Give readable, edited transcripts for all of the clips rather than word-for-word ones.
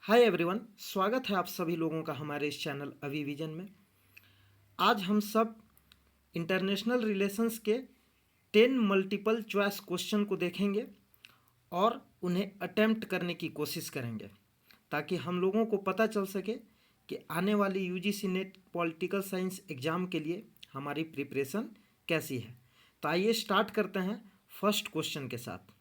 Hi everyone, स्वागत है आप सभी लोगों का हमारे इस चैनल अभी विजन में। आज हम सब इंटरनेशनल रिलेशंस के 10 मल्टीपल चॉइस क्वेश्चन को देखेंगे और उन्हें अटेम्प्ट करने की कोशिश करेंगे ताकि हम लोगों को पता चल सके कि आने वाली UGC net political science exam के लिए हमारी प्रिपरेशन कैसी है। तो आइए स्टार्ट करते हैं फर्स्ट क्वेश्चन के साथ।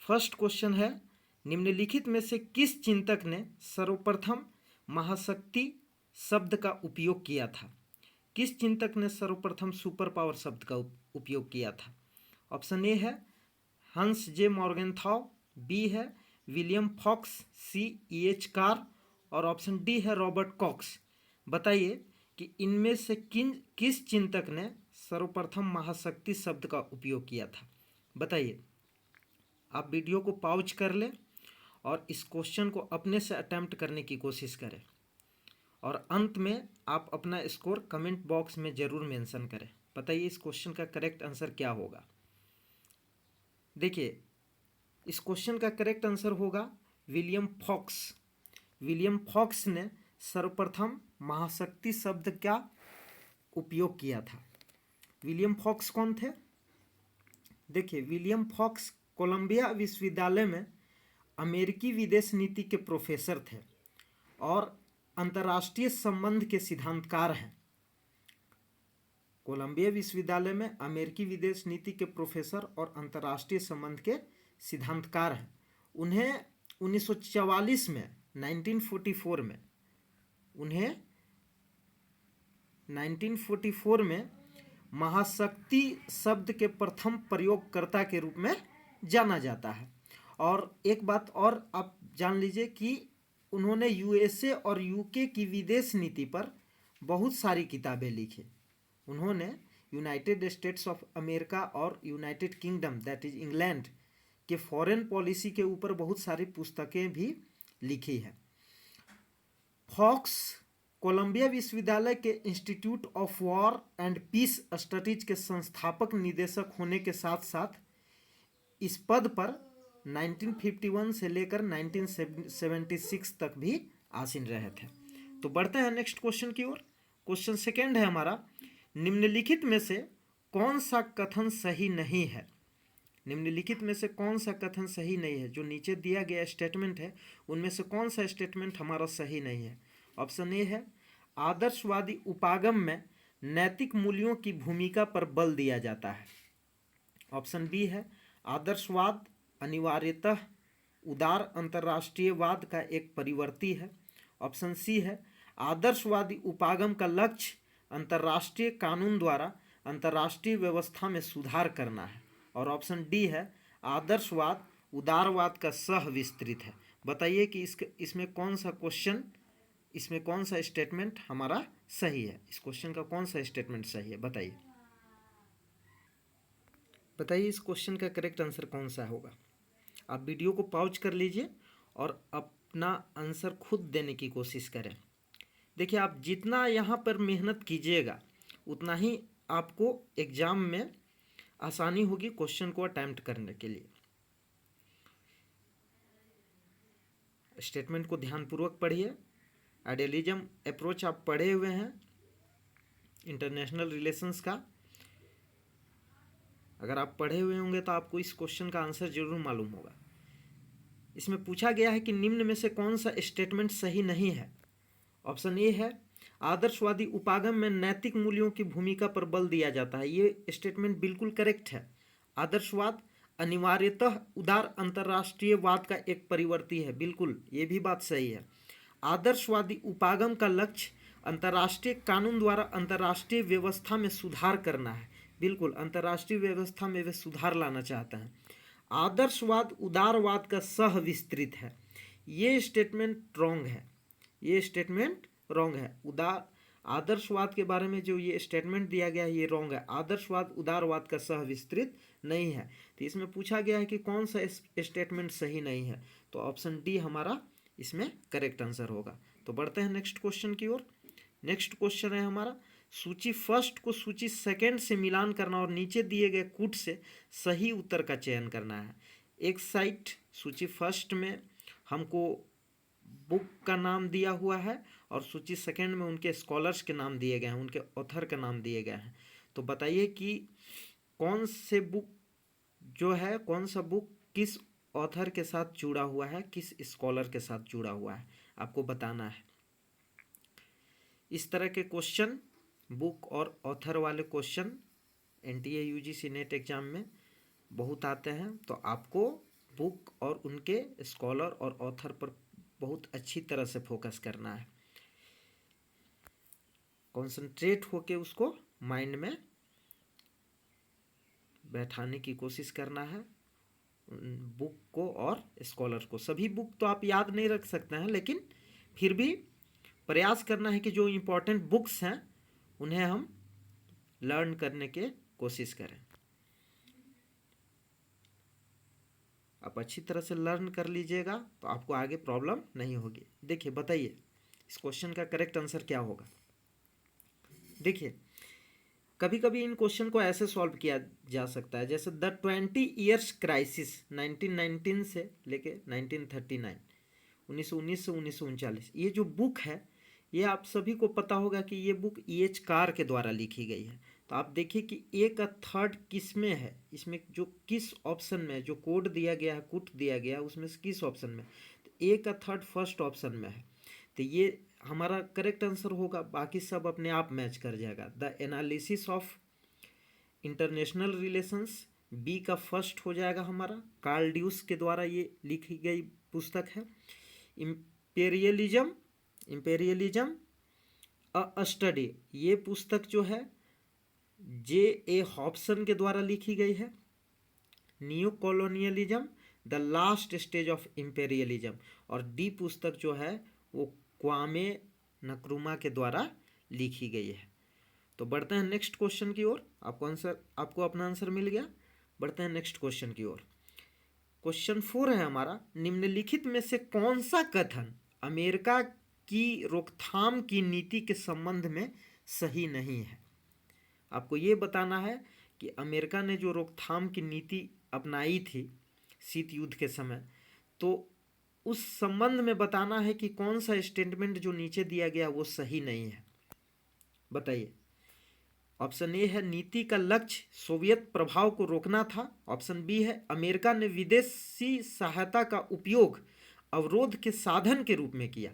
फर्स्ट क्वेश्चन है, निम्नलिखित में से किस चिंतक ने सर्वप्रथम महाशक्ति शब्द का उपयोग किया था? किस चिंतक ने सर्वप्रथम सुपर पावर शब्द का उपयोग किया था? ऑप्शन ए है हंस जे मॉर्गेनथॉउ, बी है William Fox, C H Carr और ऑप्शन डी है रॉबर्ट कॉक्स। बताइए कि इनमें से किस चिंतक ने सर्वप्रथम महाशक्ति शब्द का उपयोग किया था? बताइए। आप वीडियो को पॉज कर लें और इस क्वेश्चन को अपने से अटेम्प्ट करने की कोशिश करें और अंत में आप अपना स्कोर कमेंट बॉक्स में ज़रूर मेंशन करें। बताइए इस क्वेश्चन का करेक्ट आंसर क्या होगा। देखिए, इस क्वेश्चन का करेक्ट आंसर होगा विलियम फॉक्स। विलियम फॉक्स ने सर्वप्रथम महाशक्ति शब्द का उपयोग किया था। विलियम फॉक्स कौन थे? देखिए, विलियम फॉक्स कोलंबिया विश्वविद्यालय में अमेरिकी विदेश नीति के प्रोफेसर थे और अंतर्राष्ट्रीय संबंध के सिद्धांतकार हैं। कोलंबिया विश्वविद्यालय में अमेरिकी विदेश नीति के प्रोफेसर और अंतर्राष्ट्रीय संबंध के सिद्धांतकार हैं। उन्हें 1944 में 1944 में महाशक्ति शब्द के प्रथम प्रयोगकर्ता के रूप में जाना जाता है। और एक बात और आप जान लीजिए कि उन्होंने यूएसए और यूके की विदेश नीति पर बहुत सारी किताबें लिखी। उन्होंने यूनाइटेड स्टेट्स ऑफ अमेरिका और United kingdom that is England के फॉरेन पॉलिसी के ऊपर बहुत सारी पुस्तकें भी लिखी है। फॉक्स कोलंबिया विश्वविद्यालय के Institute of War and Peace Studies के संस्थापक निदेशक होने के साथ साथ इस पद पर 1951 से लेकर 1976 तक भी आसीन रहे थे। तो बढ़ते हैं नेक्स्ट क्वेश्चन की ओर। क्वेश्चन सेकेंड है हमारा, निम्नलिखित में से कौन सा कथन सही नहीं है? निम्नलिखित में से कौन सा कथन सही नहीं है? जो नीचे दिया गया स्टेटमेंट है उनमें से कौन सा स्टेटमेंट हमारा सही नहीं है? ऑप्शन ए है आदर्शवादी उपागम में नैतिक मूल्यों की भूमिका पर बल दिया जाता है। ऑप्शन बी है आदर्शवाद अनिवार्यतः उदार अंतर्राष्ट्रीयवाद का एक परिवर्ती है। ऑप्शन सी है आदर्शवादी उपागम का लक्ष्य अंतर्राष्ट्रीय कानून द्वारा अंतर्राष्ट्रीय व्यवस्था में सुधार करना है। और ऑप्शन डी है आदर्शवाद उदारवाद का सह विस्तृत है। बताइए कि इसमें कौन सा क्वेश्चन, इसमें कौन सा स्टेटमेंट हमारा सही है? इस क्वेश्चन का कौन सा स्टेटमेंट सही है? बताइए। बताइए इस क्वेश्चन का करेक्ट आंसर कौन सा होगा। आप वीडियो को पॉज कर लीजिए और अपना आंसर खुद देने की कोशिश करें। देखिए, आप जितना यहाँ पर मेहनत कीजिएगा उतना ही आपको एग्ज़ाम में आसानी होगी क्वेश्चन को अटेम्प्ट करने के लिए। स्टेटमेंट को ध्यानपूर्वक पढ़िए। आइडियलिज्म अप्रोच आप पढ़े हुए हैं इंटरनेशनल रिलेशंस का। अगर आप पढ़े हुए होंगे तो आपको इस क्वेश्चन का आंसर जरूर मालूम होगा। इसमें पूछा गया है कि निम्न में से कौन सा स्टेटमेंट सही नहीं है। ऑप्शन ए है आदर्शवादी उपागम में नैतिक मूल्यों की भूमिका पर बल दिया जाता है। ये स्टेटमेंट बिल्कुल करेक्ट है। आदर्शवाद अनिवार्यतः उदार अंतर्राष्ट्रीयवाद का एक परिवर्ती है, बिल्कुल ये भी बात सही है। आदर्शवादी उपागम का लक्ष्य अंतर्राष्ट्रीय कानून द्वारा अंतर्राष्ट्रीय व्यवस्था में सुधार करना है, बिल्कुल अंतर्राष्ट्रीय व्यवस्था में वे सुधार लाना चाहते हैं। आदर्शवाद उदारवाद का सह विस्तृत है, ये स्टेटमेंट रॉन्ग है। ये स्टेटमेंट रॉन्ग है। उदार आदर्शवाद के बारे में जो ये स्टेटमेंट दिया गया है ये रॉन्ग है। आदर्शवाद उदारवाद का सह विस्तृत नहीं है। तो इसमें पूछा गया है कि कौन सा स्टेटमेंट सही नहीं है, तो ऑप्शन डी हमारा इसमें करेक्ट आंसर होगा। तो बढ़ते हैं नेक्स्ट क्वेश्चन की ओर। नेक्स्ट क्वेश्चन है हमारा, सूची फर्स्ट को सूची सेकंड से मिलान करना और नीचे दिए गए कूट से सही उत्तर का चयन करना है। एक साइड सूची फर्स्ट में हमको बुक का नाम दिया हुआ है और सूची सेकंड में उनके स्कॉलर्स के नाम दिए गए हैं, उनके ऑथर के नाम दिए गए हैं। तो बताइए कि कौन से बुक जो है, कौन सा बुक किस ऑथर के साथ जुड़ा हुआ है, किस स्कॉलर के साथ जुड़ा हुआ है, आपको बताना है। इस तरह के क्वेश्चन, बुक और ऑथर वाले question NTA UGC net exam में बहुत आते हैं। तो आपको बुक और उनके स्कॉलर और ऑथर पर बहुत अच्छी तरह से फोकस करना है, कंसंट्रेट होके उसको माइंड में बैठाने की कोशिश करना है, बुक को और स्कॉलर को। सभी बुक तो आप याद नहीं रख सकते हैं, लेकिन फिर भी प्रयास करना है कि जो इम्पोर्टेंट बुक्स हैं उन्हें हम लर्न करने के कोशिश करें। आप अच्छी तरह से लर्न कर लीजिएगा तो आपको आगे प्रॉब्लम नहीं होगी। देखिए, बताइए इस क्वेश्चन का करेक्ट आंसर क्या होगा। देखिए, कभी कभी इन क्वेश्चन को ऐसे सॉल्व किया जा सकता है, जैसे द 20 ईयर्स क्राइसिस 1919 से लेके 1939, 1919 से 1939, ये जो बुक है ये आप सभी को पता होगा कि ये बुक E.H. कार के द्वारा लिखी गई है। तो आप देखिए कि ए का थर्ड किस में है, इसमें जो किस ऑप्शन में जो कोड दिया गया है, कुट दिया गया है, उसमें से किस ऑप्शन में, तो ए का थर्ड फर्स्ट ऑप्शन में है। तो ये हमारा करेक्ट आंसर होगा, बाकी सब अपने आप मैच कर जाएगा। The analysis of international relations B का फर्स्ट हो जाएगा हमारा, कार्ल ड्यूस के द्वारा ये लिखी गई पुस्तक है। इंपेरियलिज्म अ स्टडी, ये पुस्तक जो है J.A. हॉब्सन के द्वारा लिखी गई है। New colonialism the last stage of imperialism, और डी पुस्तक जो है वो क्वामे नक्रुमा के द्वारा लिखी गई है। तो बढ़ते हैं नेक्स्ट क्वेश्चन की ओर। आपको अपना आंसर मिल गया। बढ़ते हैं नेक्स्ट क्वेश्चन की ओर। क्वेश्चन 4 है हमारा, निम्नलिखित में से कौन सा कथन अमेरिका की रोकथाम की नीति के संबंध में सही नहीं है। आपको ये बताना है कि अमेरिका ने जो रोकथाम की नीति अपनाई थी शीत युद्ध के समय, तो उस संबंध में बताना है कि कौन सा स्टेटमेंट जो नीचे दिया गया वो सही नहीं है। बताइए। ऑप्शन ए है नीति का लक्ष्य सोवियत प्रभाव को रोकना था। ऑप्शन बी है अमेरिका ने विदेशी सहायता का उपयोग अवरोध के साधन के रूप में किया।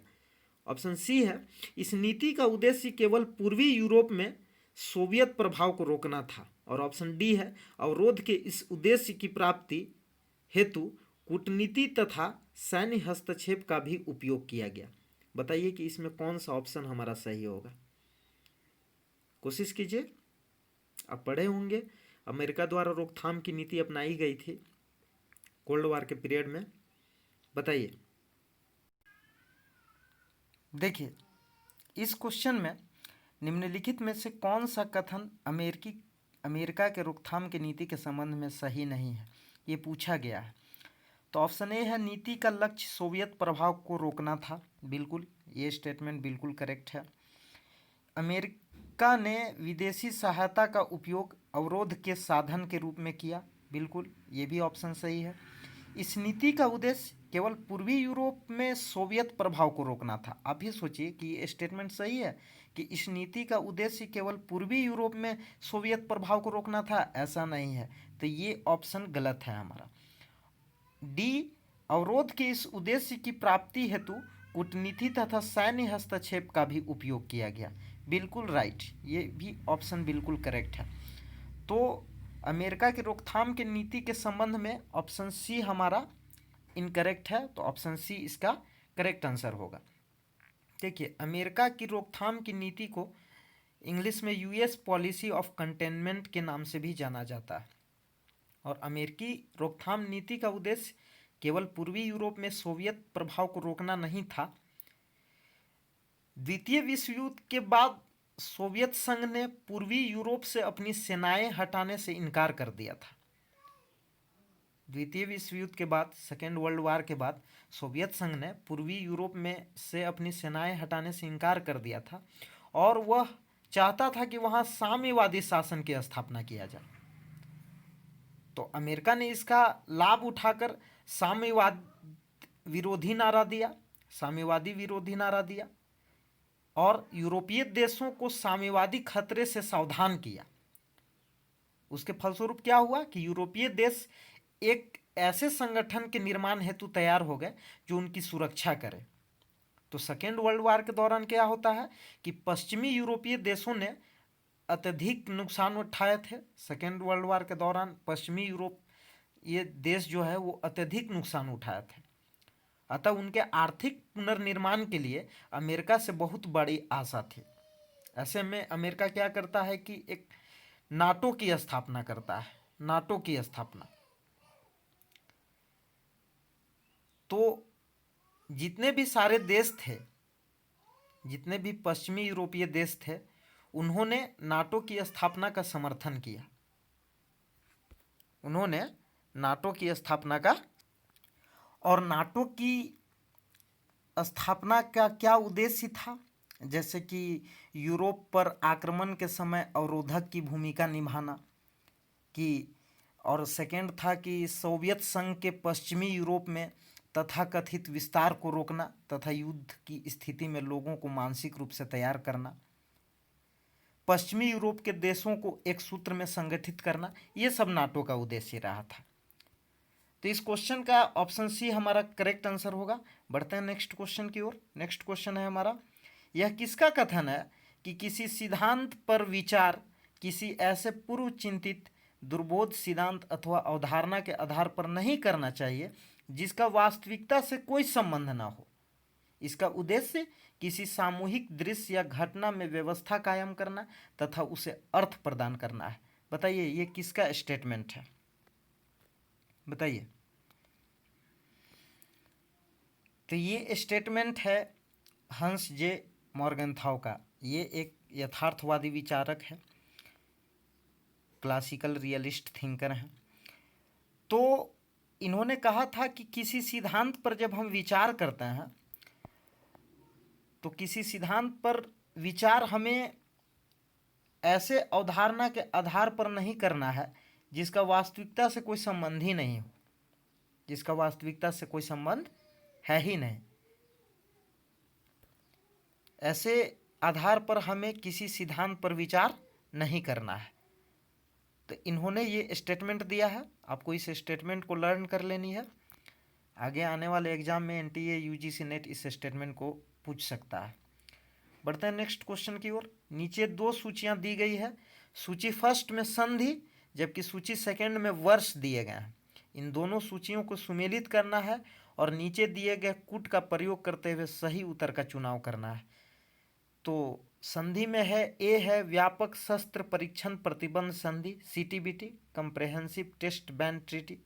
ऑप्शन सी है इस नीति का उद्देश्य केवल पूर्वी यूरोप में सोवियत प्रभाव को रोकना था। और ऑप्शन डी है अवरोध के इस उद्देश्य की प्राप्ति हेतु कूटनीति तथा सैन्य हस्तक्षेप का भी उपयोग किया गया। बताइए कि इसमें कौन सा ऑप्शन हमारा सही होगा। कोशिश कीजिए। आप पढ़े होंगे अमेरिका द्वारा रोकथाम की नीति अपनाई गई थी कोल्ड वार के पीरियड में। बताइए। देखिए, इस क्वेश्चन में निम्नलिखित में से कौन सा कथन अमेरिका के रोकथाम की नीति के संबंध में सही नहीं है, ये पूछा गया है। तो ऑप्शन ए है नीति का लक्ष्य सोवियत प्रभाव को रोकना था। बिल्कुल, ये स्टेटमेंट बिल्कुल करेक्ट है। अमेरिका ने विदेशी सहायता का उपयोग अवरोध के साधन के रूप में किया। बिल्कुल, ये भी ऑप्शन सही है। इस नीति का उद्देश्य केवल पूर्वी यूरोप में सोवियत प्रभाव को रोकना था। आप ही सोचिए कि ये स्टेटमेंट सही है कि इस नीति का उद्देश्य केवल पूर्वी यूरोप में सोवियत प्रभाव को रोकना था, ऐसा नहीं है। तो ये ऑप्शन गलत है हमारा। डी, अवरोध के इस उद्देश्य की प्राप्ति हेतु कूटनीति तथा सैन्य हस्तक्षेप का भी उपयोग किया गया। बिल्कुल राइट, ये भी ऑप्शन बिल्कुल करेक्ट है। तो अमेरिका की रोकथाम की नीति के संबंध में ऑप्शन सी हमारा इनकरेक्ट है। तो ऑप्शन सी इसका करेक्ट आंसर होगा। देखिए, अमेरिका की रोकथाम की नीति को इंग्लिश में यूएस पॉलिसी ऑफ कंटेनमेंट के नाम से भी जाना जाता है। और अमेरिकी रोकथाम नीति का उद्देश्य केवल पूर्वी यूरोप में सोवियत प्रभाव को रोकना नहीं था। द्वितीय विश्व युद्ध के बाद सोवियत संघ ने पूर्वी यूरोप से अपनी सेनाएं हटाने से इनकार कर दिया था। द्वितीय विश्व युद्ध के बाद, सेकेंड वर्ल्ड वार के बाद, सोवियत संघ ने पूर्वी यूरोप में से अपनी सेनाएं हटाने से इनकार कर दिया था और वह चाहता था कि वहां साम्यवादी शासन की स्थापना किया जाए। तो अमेरिका ने इसका लाभ उठाकर साम्यवाद विरोधी नारा दिया साम्यवादी विरोधी नारा दिया और यूरोपीय देशों को साम्यवादी खतरे से सावधान किया। उसके फलस्वरूप क्या हुआ कि यूरोपीय देश एक ऐसे संगठन के निर्माण हेतु तैयार हो गए जो उनकी सुरक्षा करे। तो सेकेंड वर्ल्ड वॉर के दौरान क्या होता है कि पश्चिमी यूरोपीय देशों ने अत्यधिक नुकसान उठाए थे। सेकेंड वर्ल्ड वॉर के दौरान पश्चिमी यूरोप ये देश जो है वो अत्यधिक नुकसान उठाए थे। अतः उनके आर्थिक पुनर्निर्माण के लिए अमेरिका से बहुत बड़ी आशा थी। ऐसे में अमेरिका क्या करता है कि एक नाटो की स्थापना करता है। नाटो की स्थापना, तो जितने भी सारे देश थे, जितने भी पश्चिमी यूरोपीय देश थे, उन्होंने नाटो की स्थापना का समर्थन किया। उन्होंने नाटो की स्थापना का, और नाटो की स्थापना का क्या उद्देश्य था, जैसे कि यूरोप पर आक्रमण के समय अवरोधक की भूमिका निभाना कि, और सेकेंड था कि सोवियत संघ के पश्चिमी यूरोप में तथाकथित विस्तार को रोकना तथा युद्ध की स्थिति में लोगों को मानसिक रूप से तैयार करना, पश्चिमी यूरोप के देशों को एक सूत्र में संगठित करना, ये सब नाटो का उद्देश्य रहा था। तो इस क्वेश्चन का ऑप्शन सी हमारा करेक्ट आंसर होगा। बढ़ते हैं नेक्स्ट क्वेश्चन की ओर। नेक्स्ट क्वेश्चन है हमारा, यह किसका कथन है कि किसी सिद्धांत पर विचार किसी ऐसे पूर्व चिंतित दुर्बोध सिद्धांत अथवा अवधारणा के आधार पर नहीं करना चाहिए जिसका वास्तविकता से कोई संबंध न हो। इसका उद्देश्य किसी सामूहिक दृश्य या घटना में व्यवस्था कायम करना तथा उसे अर्थ प्रदान करना है। बताइए ये किसका स्टेटमेंट है, बताइए। तो ये स्टेटमेंट है हंस जे मॉर्गनथाउ का। ये एक यथार्थवादी विचारक है, क्लासिकल रियलिस्ट थिंकर हैं। तो इन्होंने कहा था कि किसी सिद्धांत पर जब हम विचार करते हैं तो किसी सिद्धांत पर विचार हमें ऐसे अवधारणा के आधार पर नहीं करना है जिसका वास्तविकता से कोई संबंध ही नहीं हो, जिसका वास्तविकता से कोई संबंध है ही नहीं। ऐसे आधार पर हमें किसी सिद्धांत पर विचार नहीं करना है। तो इन्होंने ये स्टेटमेंट दिया है, आपको इस स्टेटमेंट को लर्न कर लेनी है। आगे आने वाले एग्जाम में एनटीए यूजीसी नेट इस स्टेटमेंट को पूछ सकता है। बढ़ते हैं नेक्स्ट क्वेश्चन की ओर। नीचे दो सूचियां दी गई है, सूची फर्स्ट में संधि जबकि सूची सेकंड में वर्ष दिए गए हैं। इन दोनों सूचियों को सुमेलित करना है और नीचे दिए गए कूट का प्रयोग करते हुए सही उत्तर का चुनाव करना है। तो संधि में है, ए है व्यापक शस्त्र परीक्षण प्रतिबंध संधि CTBT comprehensive test ban treaty,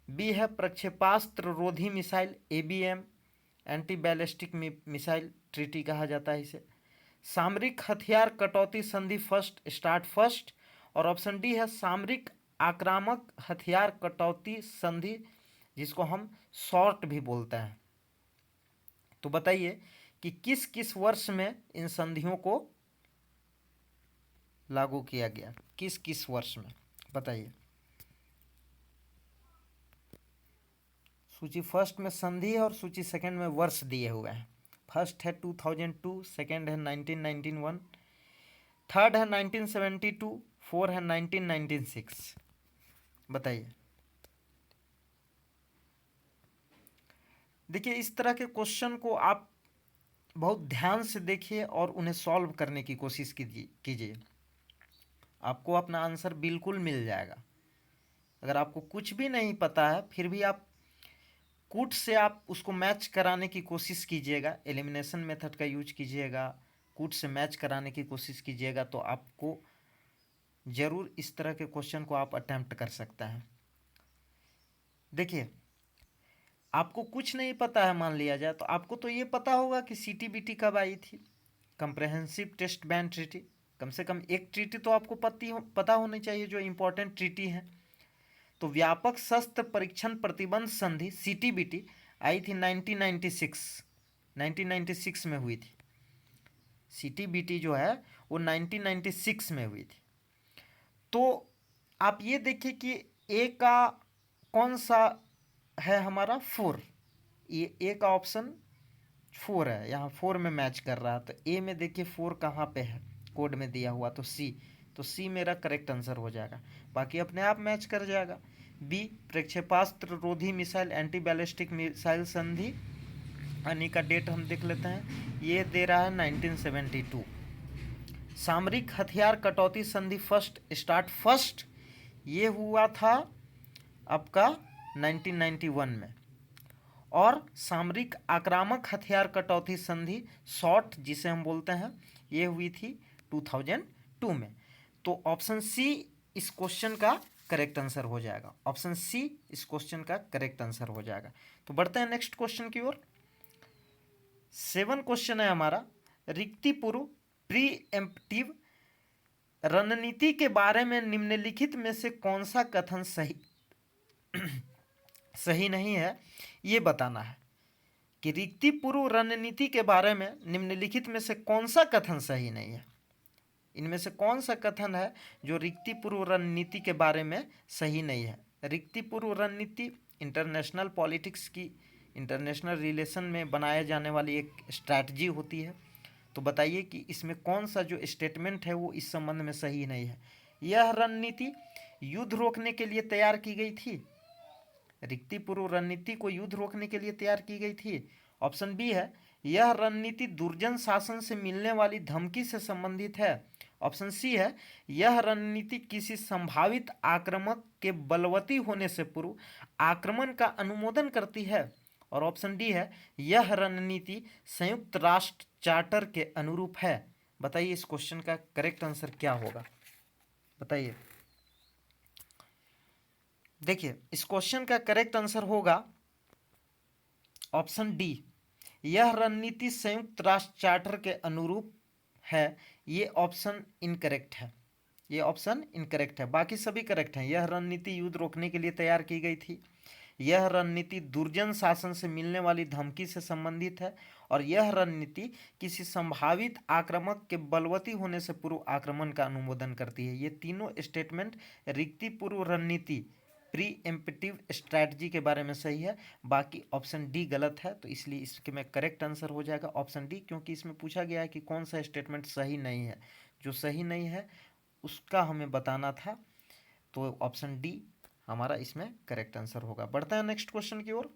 B है प्रक्षेपास्त्र रोधी missile ABM anti ballistic missile treaty कहा जाता है इसे, सामरिक हथियार कटौती संधि फर्स्ट स्टार्ट फर्स्ट, और ऑप्शन डी है सामरिक आक्रामक हथियार कटौती संधि जिसको हम शॉर्ट भी बोलते हैं। तो बताइए कि किस किस वर्ष में इन संधियों को लागू किया गया, किस किस वर्ष में, बताइए। सूची फर्स्ट में संधि है और सूची सेकंड में वर्ष दिए हुए हैं। फर्स्ट है 2002, सेकंड है 1991, थर्ड है 1972, फोर है 1996। बताइए। देखिए इस तरह के क्वेश्चन को आप बहुत ध्यान से देखिए और उन्हें सॉल्व करने की कोशिश कीजिए, आपको अपना आंसर बिल्कुल मिल जाएगा। अगर आपको कुछ भी नहीं पता है फिर भी आप कूट से आप उसको मैच कराने की कोशिश कीजिएगा, एलिमिनेशन मेथड का यूज कीजिएगा, कूट से मैच कराने की कोशिश कीजिएगा, तो आपको ज़रूर इस तरह के क्वेश्चन को आप अटेम्प्ट कर सकते हैं। देखिए आपको कुछ नहीं पता है मान लिया जाए, तो आपको तो ये पता होगा कि सीटीबीटी कब आई थी, कंप्रेहेंसिव टेस्ट बैन ट्रीटी। कम से कम एक ट्रीटी तो आपको पता होनी चाहिए जो इम्पोर्टेंट ट्रीटी है। तो व्यापक शस्त्र परीक्षण प्रतिबंध संधि सीटीबीटी आई थी 1996 में हुई थी। सीटीबीटी जो है वो 1996 में हुई थी। तो आप ये देखिए कि ए का कौन सा है हमारा 4, ये ए का ऑप्शन 4 है, यहाँ 4 में मैच कर रहा है, तो ए में देखिए 4 कहाँ पे है कोड में दिया हुआ, तो सी मेरा करेक्ट आंसर हो जाएगा। बाकी अपने आप मैच कर जाएगा। बी, प्रक्षेपास्त्र रोधी मिसाइल एंटी बैलिस्टिक मिसाइल संधि आने का डेट हम देख लेते हैं, ये दे रहा है 1972। सामरिक हथियार कटौती संधि फर्स्ट ये हुआ था आपका 1991 में, और सामरिक आक्रामक हथियार कटौती संधि शॉर्ट जिसे हम बोलते हैं, ये हुई थी 2002 में। तो ऑप्शन सी इस क्वेश्चन का करेक्ट आंसर हो जाएगा। ऑप्शन सी इस क्वेश्चन का करेक्ट आंसर हो जाएगा। तो बढ़ते हैं नेक्स्ट क्वेश्चन की ओर। 7 क्वेश्चन है हमारा, रिक्ति पूर्व प्री एम्प्टिव रणनीति के बारे में निम्नलिखित में से कौन सा कथन सही नहीं है, ये बताना है कि रिक्ति पूर्व रणनीति के बारे में निम्नलिखित में से कौन सा कथन सही नहीं है। इनमें से कौन सा कथन है जो रिक्ति पूर्व रणनीति के बारे में सही नहीं है। रिक्ति पूर्व रणनीति इंटरनेशनल पॉलिटिक्स की, इंटरनेशनल रिलेशन में बनाए जाने वाली एक स्ट्रैटेजी होती है। तो बताइए कि इसमें कौन सा जो स्टेटमेंट है वो इस संबंध में सही नहीं है। यह रणनीति युद्ध रोकने के लिए तैयार की गई थी। रिक्ति पूर्व रणनीति को युद्ध रोकने के लिए तैयार की गई थी। ऑप्शन बी है, यह रणनीति दुर्जन शासन से मिलने वाली धमकी से संबंधित है। ऑप्शन सी है, यह रणनीति किसी संभावित आक्रामक के बलवती होने से पूर्व आक्रमण का अनुमोदन करती है। और ऑप्शन डी है, यह रणनीति संयुक्त राष्ट्र चार्टर के अनुरूप है। बताइए इस क्वेश्चन का करेक्ट आंसर क्या होगा, बताइए। देखिए इस क्वेश्चन का करेक्ट आंसर होगा ऑप्शन डी, यह रणनीति संयुक्त राष्ट्र चार्टर के अनुरूप है। ये ऑप्शन इनकरेक्ट है, ये ऑप्शन इनकरेक्ट है, बाकी सभी करेक्ट हैं। यह रणनीति युद्ध रोकने के लिए तैयार की गई थी, यह रणनीति दुर्जन शासन से मिलने वाली धमकी से संबंधित है, और यह रणनीति किसी संभावित आक्रामक के बलवती होने से पूर्व आक्रमण का अनुमोदन करती है। ये तीनों स्टेटमेंट रिक्ति पूर्व रणनीति प्री एम्प्टिव स्ट्रैटेजी के बारे में सही है। बाकी ऑप्शन डी गलत है, तो इसलिए इसके में करेक्ट आंसर हो जाएगा ऑप्शन डी, क्योंकि इसमें पूछा गया है कि कौन सा स्टेटमेंट सही नहीं है। जो सही नहीं है उसका हमें बताना था, तो ऑप्शन डी हमारा इसमें करेक्ट आंसर होगा। बढ़ते हैं नेक्स्ट क्वेश्चन की ओर।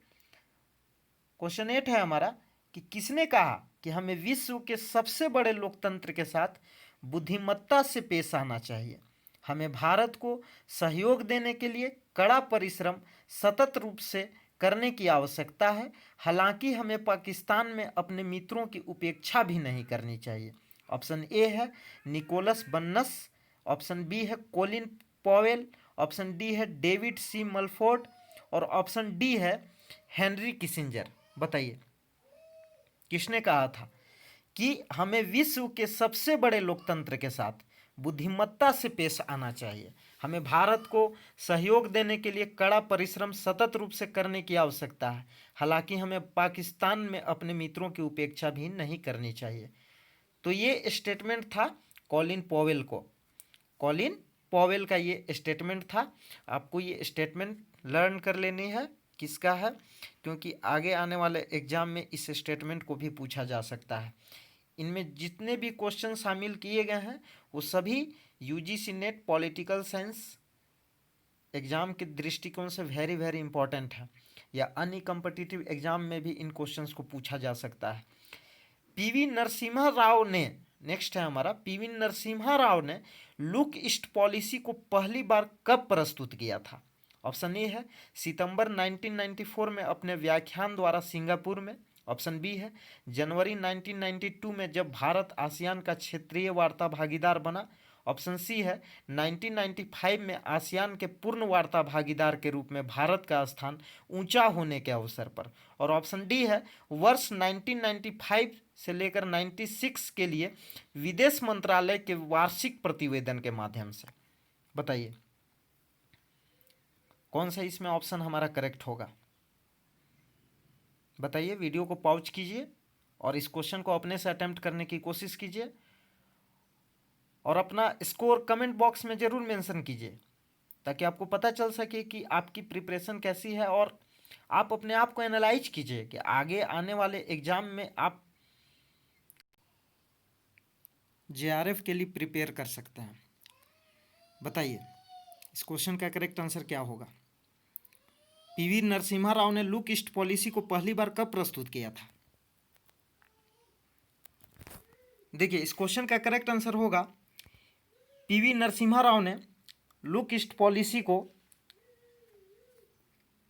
क्वेश्चन 8 है हमारा कि किसने कहा कि हमें विश्व के सबसे बड़े लोकतंत्र के साथ बुद्धिमत्ता से पेश आना चाहिए। हमें भारत को सहयोग देने के लिए कड़ा परिश्रम सतत रूप से करने की आवश्यकता है। हालांकि हमें पाकिस्तान में अपने मित्रों की उपेक्षा भी नहीं करनी चाहिए। ऑप्शन ए है निकोलस बर्न्स, ऑप्शन बी है कोलिन पॉवेल, ऑप्शन डी है डेविड सी मलफोर्ड, और ऑप्शन डी है हेनरी किसिंजर। बताइए किसने कहा था कि हमें विश्व के सबसे बड़े लोकतंत्र के साथ बुद्धिमत्ता से पेश आना चाहिए, हमें भारत को सहयोग देने के लिए कड़ा परिश्रम सतत रूप से करने की आवश्यकता है, हालांकि हमें पाकिस्तान में अपने मित्रों की उपेक्षा भी नहीं करनी चाहिए। तो ये स्टेटमेंट था कॉलिन पॉवेल को, कॉलिन पॉवेल का ये स्टेटमेंट था। आपको ये स्टेटमेंट लर्न कर लेनी है किसका है, क्योंकि आगे आने वाले एग्जाम में इस स्टेटमेंट को भी पूछा जा सकता है। इनमें जितने भी क्वेश्चन शामिल किए गए हैं वो सभी UGC net political science exam के दृष्टिकोण से वेरी वेरी इंपॉर्टेंट है, या अन्य कॉम्पिटिटिव एग्जाम में भी इन क्वेश्चंस को पूछा जा सकता है। पीवी नरसिम्हा राव ने, नेक्स्ट है हमारा, पीवी नरसिम्हा राव ने लुक ईस्ट पॉलिसी को पहली बार कब प्रस्तुत किया था। ऑप्शन ए है सितंबर 1994 में अपने व्याख्यान द्वारा सिंगापुर में। ऑप्शन बी है जनवरी 1992 में जब भारत आसियान का क्षेत्रीय वार्ता भागीदार बना। ऑप्शन सी है 1995 में आसियान के पूर्ण वार्ता भागीदार के रूप में भारत का स्थान ऊंचा होने के अवसर पर। और ऑप्शन डी है वर्ष 1995 से लेकर 96 के लिए विदेश मंत्रालय के वार्षिक प्रतिवेदन के माध्यम से। बताइए कौन सा इसमें ऑप्शन हमारा करेक्ट होगा, बताइए। वीडियो को पॉज कीजिए और इस क्वेश्चन को अपने से अटेम्प्ट करने की कोशिश कीजिए, और अपना स्कोर कमेंट बॉक्स में ज़रूर मेंशन कीजिए, ताकि आपको पता चल सके कि आपकी प्रिपरेशन कैसी है और आप अपने आप को एनालाइज कीजिए कि आगे आने वाले एग्जाम में आप जेआरएफ के लिए प्रिपेयर कर सकते हैं। बताइए इस क्वेश्चन का करेक्ट आंसर क्या होगा। पीवी नरसिम्हा राव ने लुक ईस्ट पॉलिसी को पहली बार कब प्रस्तुत किया था? देखिए इस क्वेश्चन का करेक्ट आंसर होगा पीवी नरसिम्हा राव ने लुक ईस्ट पॉलिसी को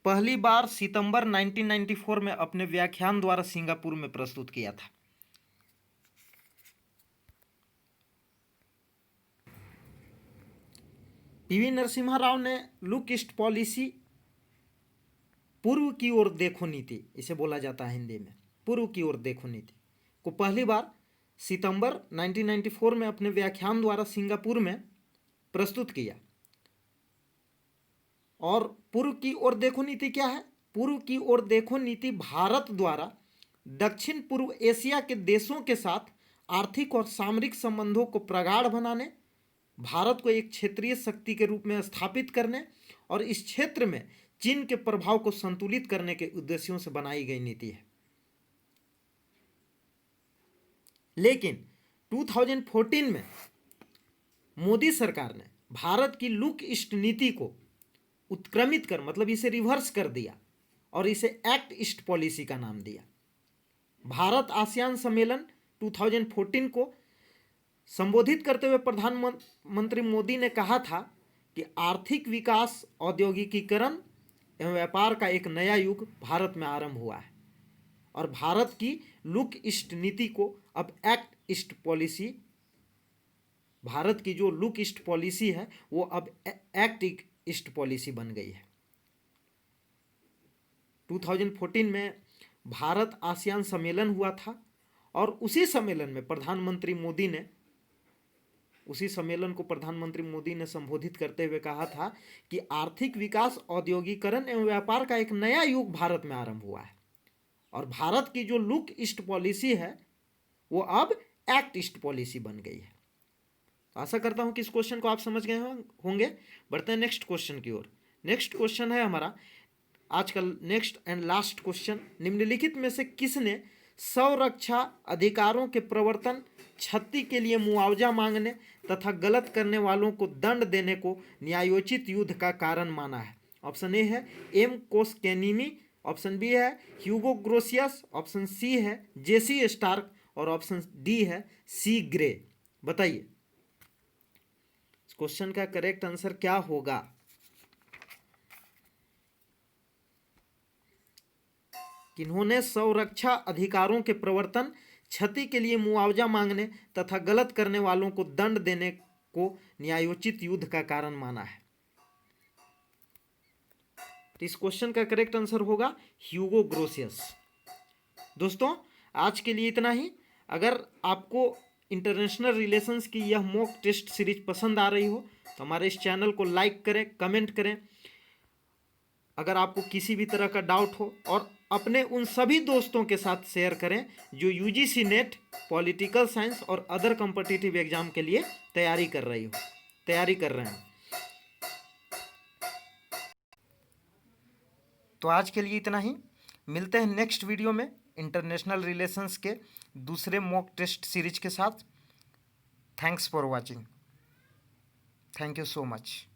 पहली बार सितंबर 1994 में अपने व्याख्यान द्वारा सिंगापुर में प्रस्तुत किया था। पीवी नरसिम्हा राव ने लुक ईस्ट पॉलिसी, पूर्व की ओर देखो नीति इसे बोला जाता है हिंदी में, पूर्व की ओर देखो नीति को पहली बार सितंबर 1994 में अपने व्याख्यान द्वारा सिंगापुर में प्रस्तुत किया। और पूर्व की ओर देखो नीति क्या है? पूर्व की ओर देखो नीति भारत द्वारा दक्षिण पूर्व एशिया के देशों के साथ आर्थिक और सामरिक संबंधों को प्रगाढ़ बनाने, भारत को एक क्षेत्रीय शक्ति के रूप में स्थापित करने और इस क्षेत्र में चीन के प्रभाव को संतुलित करने के उद्देश्यों से बनाई गई नीति है। लेकिन 2014 में मोदी सरकार ने भारत की लुक ईस्ट नीति को उत्क्रमित कर, मतलब इसे रिवर्स कर दिया और इसे एक्ट ईस्ट पॉलिसी का नाम दिया। भारत आसियान सम्मेलन 2014 को संबोधित करते हुए प्रधानमंत्री मोदी ने कहा था कि आर्थिक विकास, औद्योगिकीकरण एवं व्यापार का एक नया युग भारत में आरंभ हुआ है और भारत की लुक ईस्ट नीति को अब एक्ट ईस्ट पॉलिसी, भारत की जो लुक ईस्ट पॉलिसी है वो अब एक्ट ईस्ट पॉलिसी बन गई है। 2014 में भारत आसियान सम्मेलन हुआ था और उसी सम्मेलन में प्रधानमंत्री मोदी ने संबोधित करते हुए कहा था कि आर्थिक विकास, औद्योगिकीकरण एवं व्यापार का एक नया युग भारत में आरंभ हुआ है और भारत की जो लुक ईस्ट पॉलिसी है वो अब एक्ट ईस्ट पॉलिसी बन गई है। आशा करता हूं कि इस क्वेश्चन को आप समझ गए होंगे। बढ़ते हैं नेक्स्ट क्वेश्चन की ओर। नेक्स्ट क्वेश्चन है हमारा आज का नेक्स्ट एंड लास्ट क्वेश्चन। निम्नलिखित में से किसने संरक्षा अधिकारों के प्रवर्तन, क्षति के लिए मुआवजा मांगने तथा गलत करने वालों को दंड देने को न्यायोचित युद्ध का कारण माना है? ऑप्शन ए है एम कोस्केनिमी, ऑप्शन बी है ह्यूगो ग्रोसियस, ऑप्शन सी है जेसी स्टार्क और ऑप्शन डी है सी ग्रे। बताइए इस क्वेश्चन का करेक्ट आंसर क्या होगा? किन्होंने संरक्षा अधिकारों के प्रवर्तन, क्षति के लिए मुआवजा मांगने तथा गलत करने वालों को दंड देने को न्यायोचित युद्ध का कारण माना है? तो इस क्वेश्चन का करेक्ट आंसर होगा ह्यूगो ग्रोसियस। दोस्तों आज के लिए इतना ही। अगर आपको इंटरनेशनल रिलेशंस की यह मॉक टेस्ट सीरीज पसंद आ रही हो तो हमारे इस चैनल को लाइक करें, कमेंट करें। अगर आपको किसी भी तरह का डाउट हो और अपने उन सभी दोस्तों के साथ शेयर करें जो यूजीसी नेट, पॉलिटिकल साइंस और अदर कॉम्पिटिटिव एग्जाम के लिए तैयारी कर रहे हैं। तो आज के लिए इतना ही। मिलते हैं नेक्स्ट वीडियो में इंटरनेशनल रिलेशंस के दूसरे मॉक टेस्ट सीरीज के साथ। Thanks for watching. Thank you so much.